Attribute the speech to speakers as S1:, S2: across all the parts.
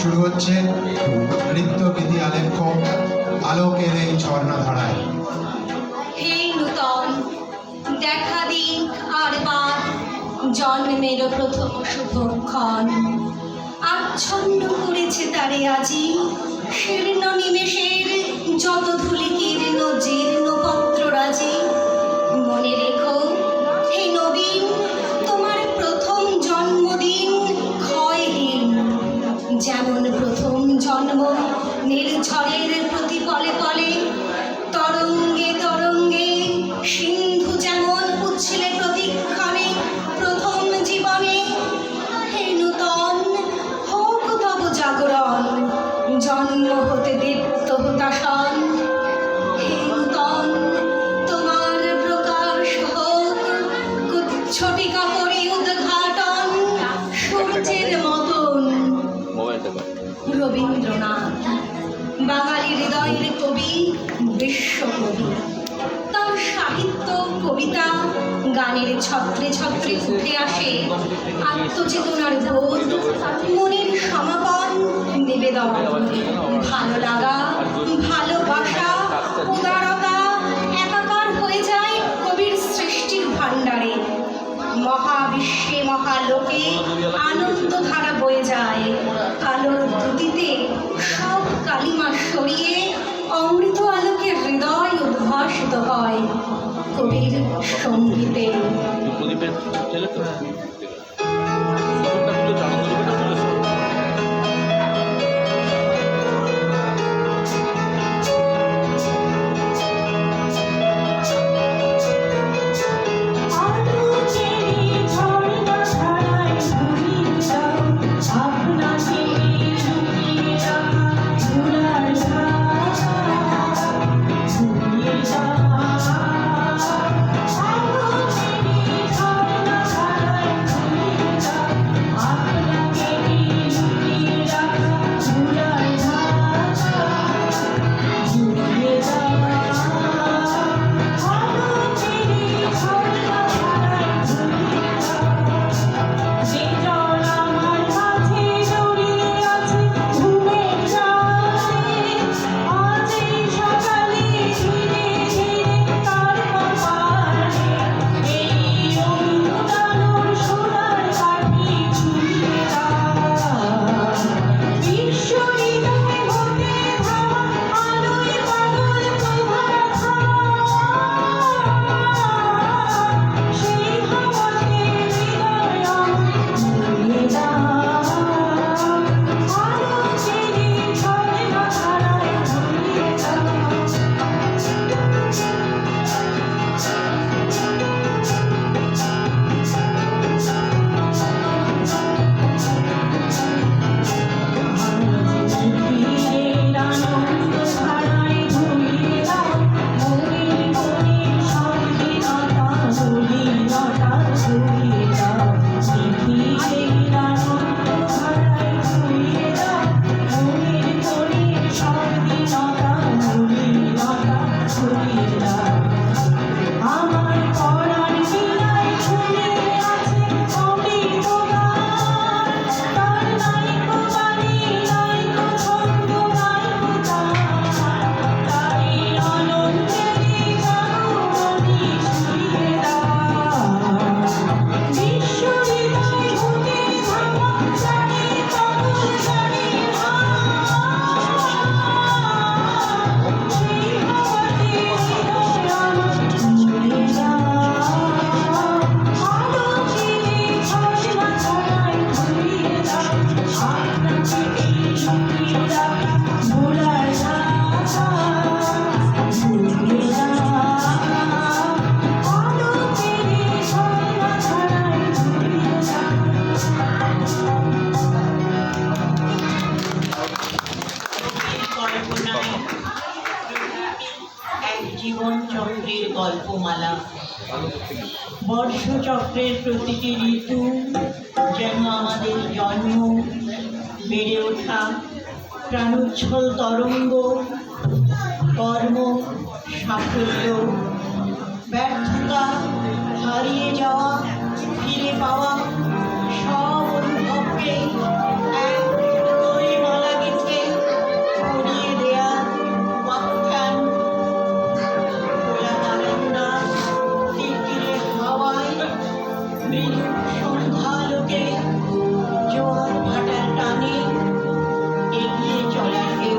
S1: শুরু হচ্ছে নৃত্যগীতি আলেখ্য আলোকের এই ঝর্ণাধারায়।
S2: হে নূতন দেখা দিক আর বার জন্মের প্রথম শুভক্ষণ, আচ্ছন্ন করেছে তারে আজি শীর্ণ নিমেষের যত ধূলিকীর্ণ জীর্ণ পত্ররাজি। মনে রেখো হে নবীন, তোমার প্রথম জন্মদিন ক্ষয়হীন, যেমন প্রথম জন্ম নির্ঝরের প্রতি পলে পলে তরঙ্গে তরঙ্গে সিন্ধু যেমন উছলে প্রতিক্ষণে প্রথম জীবনে। হে নূতন হোক তব জাগরণ, জন্ম হতে দীপ্ত হুতাশন। হে নূতন তোমার প্রকাশ হোক গুচ্ছটি কাপড়ে উদ্ঘাটন, সূর্যের মতন। রবীন্দ্রনাথ বাঙালি হৃদয়ের কবি, বিশ্বকবি। তার সাহিত্য কবিতা গানের ছত্রে ছত্রে উঠে আসে আত্মচেতনার বোধ, মনের সমাপন নিবেদন, ভালো লাগা ভালোবাসা উদারতা একাকার হয়ে যায় কবির সৃষ্টির ভাণ্ডারে। মহাবিশ্বে মহালোকে আনন্দ ধারা বয়ে যায়, আলোর দ্যুতিতে সব কালিমা সরিয়ে অমৃত আলোকে হৃদয় উদ্ভাসিত হয় কবির সঙ্গীতে।
S3: জীবন চক্রের গল্পমালা। বর্ষচক্রের প্রতিটি ঋতু যেন আমাদের জন্ম, বেড়ে ওঠা, প্রাণোচ্ছল তরঙ্গ, কর্ম, সাফল্য, ব্যর্থতা, হারিয়ে যাওয়া, ফিরে পাওয়া, সব অনুভবকে এক টানে এগিয়ে চলে ঢেউ।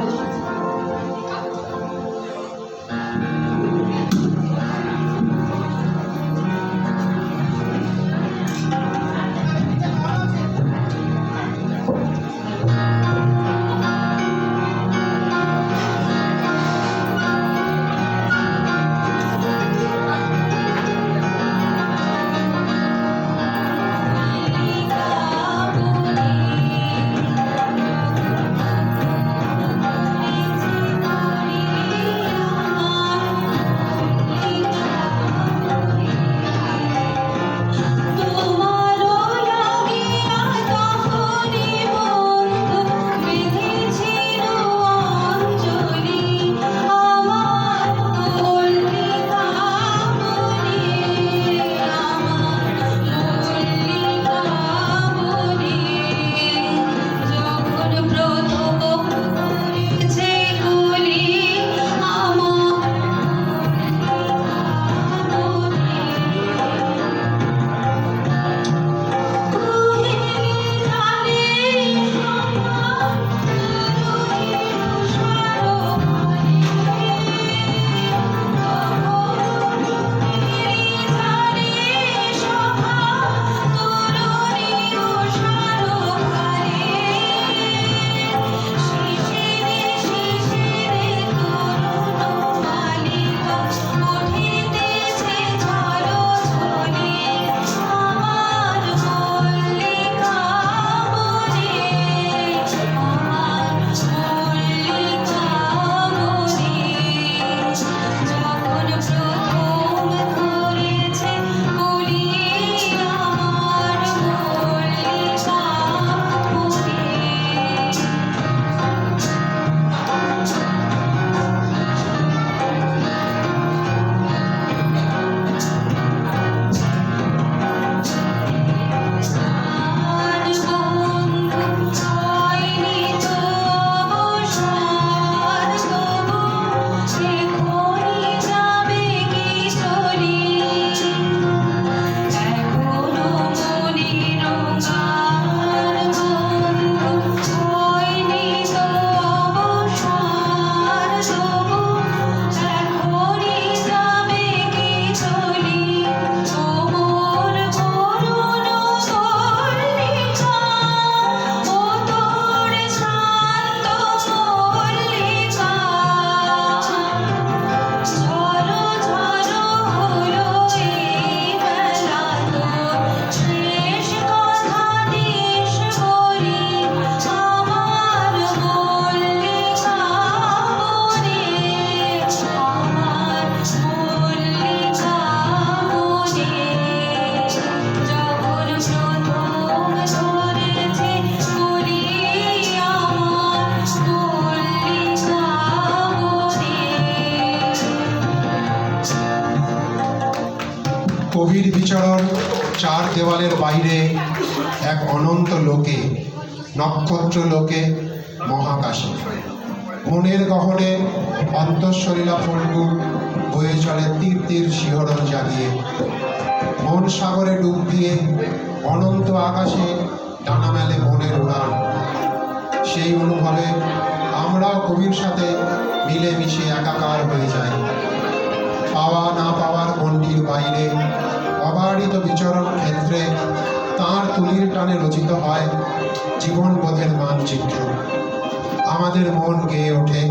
S1: কবির বিচরণ চার দেওয়ালের বাইরে এক অনন্ত লোকে, নক্ষত্র লোকে, মহাকাশে। মনের গহনে অন্তঃসলীলা ফল্গু বয়ে চলে তীর তীর শিহরণ জাগিয়ে। মন সাগরে ডুব দিয়ে অনন্ত আকাশে ডানা মেলে মনের উড়ান। সেই অনুভবে আমরাও কবির সাথে মিলেমিশে একাকার হয়ে যাই। পাওয়া না পাওয়ার গণ্ডির বাইরে অবারিত বিচরণ ক্ষেত্রে তাঁর তুলির টানে রচিত হয় জীবনবোধের মানচিত্র। আমাদের মন গেয়ে ওঠে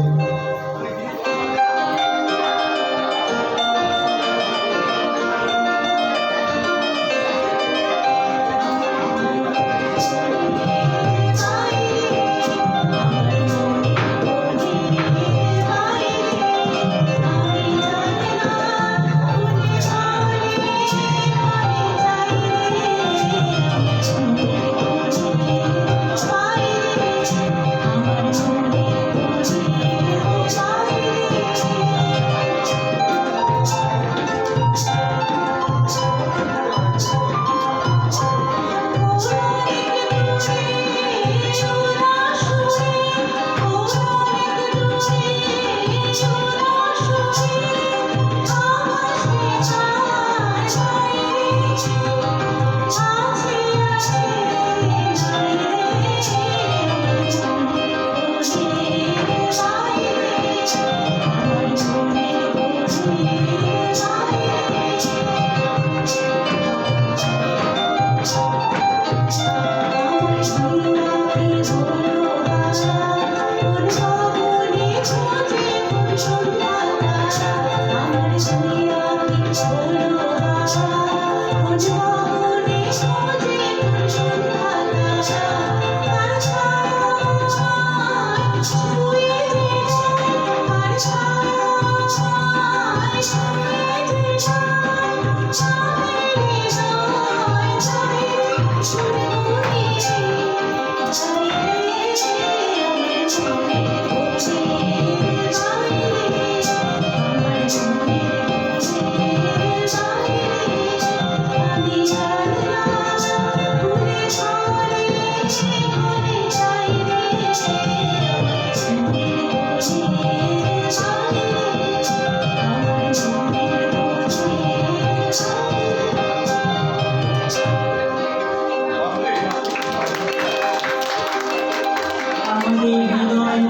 S3: আমাদের হৃদয়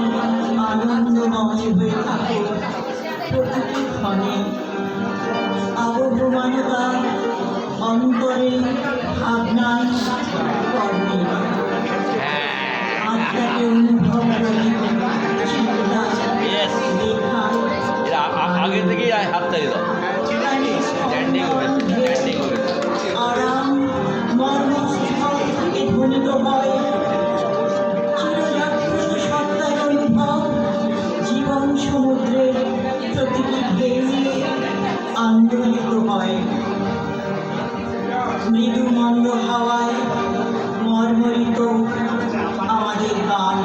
S3: আনন্দময় হয়ে থাকে প্রতিটি ক্ষণে। আবহমানতা অন্তরে ভাবনায় কর্মে আত্মাকে অনুভব করি চিন্তা লেখায়
S4: আগে থেকেই হাতটা দিল স্ট্যান্ডিং হবে স্ট্যান্ডিং হবে
S3: আরাম মর্মস্থল থেকে ধ্বনিত হয় চিরজাগ্রত সত্তার অনুভব। জীবন সমুদ্রের প্রতিটি ঢেউয়ে আন্দোলিত হয়। মৃদু মন্দ হাওয়ায় মর্মরিত আমাদের গান।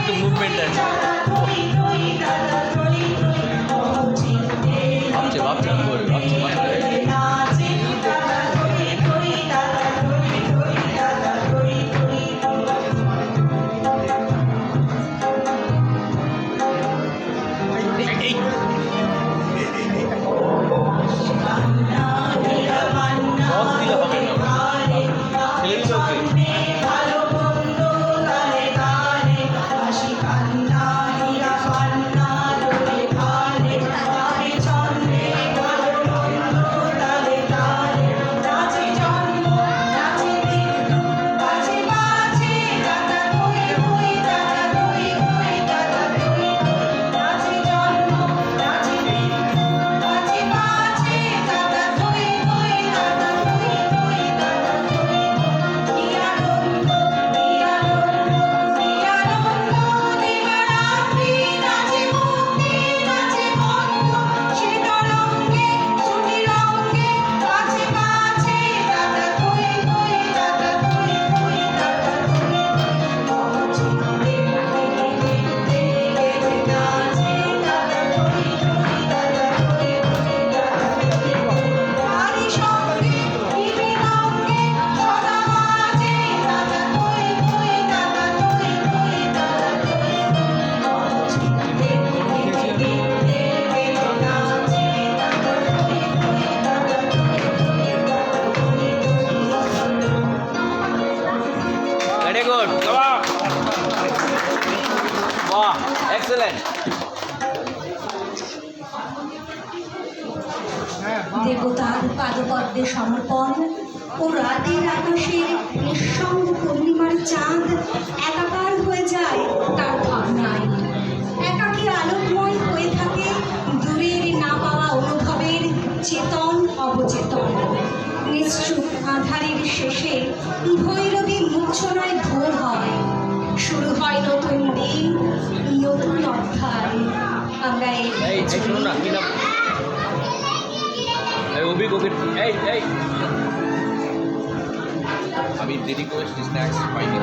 S4: একটু মুভমেন্ট আছে ভাবছে কি করবে ভাবছে এই বস দিলে হবে না ছেলে দিলে Very good. Come on. Wow. Excellent.
S2: দেবতার পাদপদ্মে সমর্পণ ও রাতের আকাশের নিঃসঙ্গ পূর্ণিমার চাঁদ একাকার হয়ে যায় তার ভাবনায়। একাকী আলোকময় হয়ে থাকে দূরের না পাওয়া অনুভবের চেতন অবচেতন। নিশ্চুপ আধারের শেষে ভৈরবী মূর্ছনায় ভোর হয়। শুরু হয় নতুন দিন, নতুন অধ্যায়। আমরা
S4: এই শুনো না কি নাম এই অভিক ওকে এই আমি দেরি করে স্ন্যাক্স পাইনি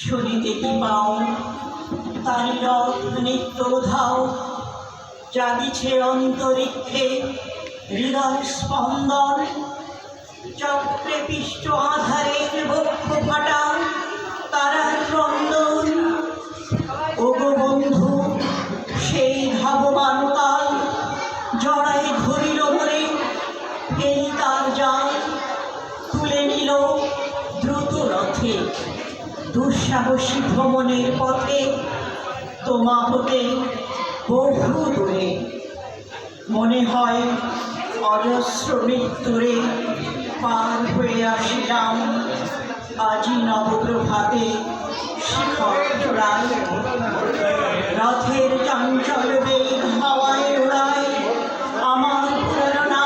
S3: শুনিতে কি পাও তারি রথ নিত্য ধাও, জাগিছে অন্তরিক্ষে হৃদয় স্পন্দন, চক্রে পিষ্ট আধারের বক্ষ ফাটা তারার ক্রন্দন। ওগো বন্ধু সেই ধাবমান কাল, জড়ায় ধরিল মনে ফেলি তার জাল, তুলে নিল দ্রুত রথে দুঃসাহসী ভ্রমণের পথে, তোমা হতে বহু দূরে। মনে হয় অজস্র মৃত্যুরে পার হয়ে আসিলাম আজি নবপ্রভাতে শিখর চূড়ায়। রথের চঞ্চল বেগ হাওয়ায় ওড়ায় আমার প্রেরণা,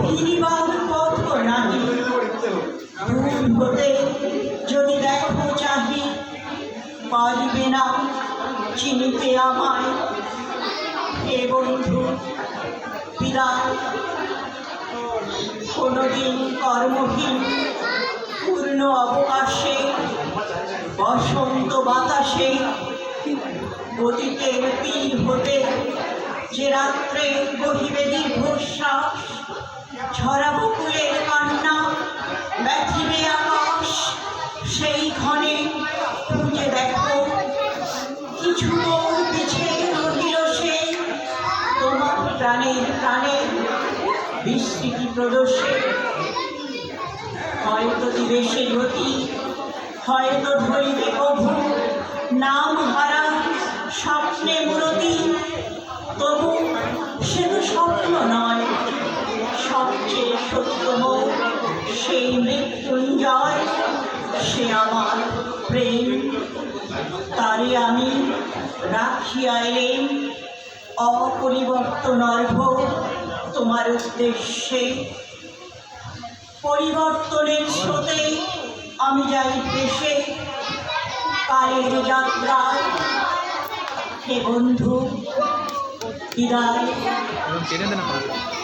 S3: ফিরিবার পথ নাহি। দূর হতে যদি দেখো চাহি, পারিবে না চিনিতে আমায়। হে বন্ধু বিদায়, কোনদিন কর্মহীন পূর্ণ অবকাশে বসন্ত বাতাসে অতীতের তীর হতে যে রাত্রে বহিবে দীর্ঘশ্বাস, ঝরা বকুলের কান্না ব্যথিবে আকাশ। সেই ক্ষণে খুঁজে দেখো কিছু দূর পিছে রহিল সে, তোমার প্রাণের প্রাণে বিস্মৃতি প্রদর্শে। হয়তো দিবে সে গতি, হয়তো ধরিবে কভু নাম হারা স্বপ্নে মূরতি। তবু সে তো স্বপ্ন নয়, সবচেয়ে সত্যম সেই মৃত্যুঞ্জয়, সে আমার প্রেম। তারে আমি রাখিয়া এলেম অপরিবর্তনর্ভ তোমার উদ্দেশ্যে। পরিবর্তনের স্রোতে আমি যাই ভেসে কালের যাত্রায়। হে বন্ধু বিদায়,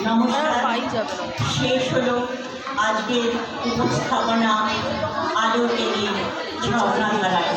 S3: নমস্কার। শেষ হলো আজকের উপস্থাপনা আলোকের ঝর্ণাধারায়।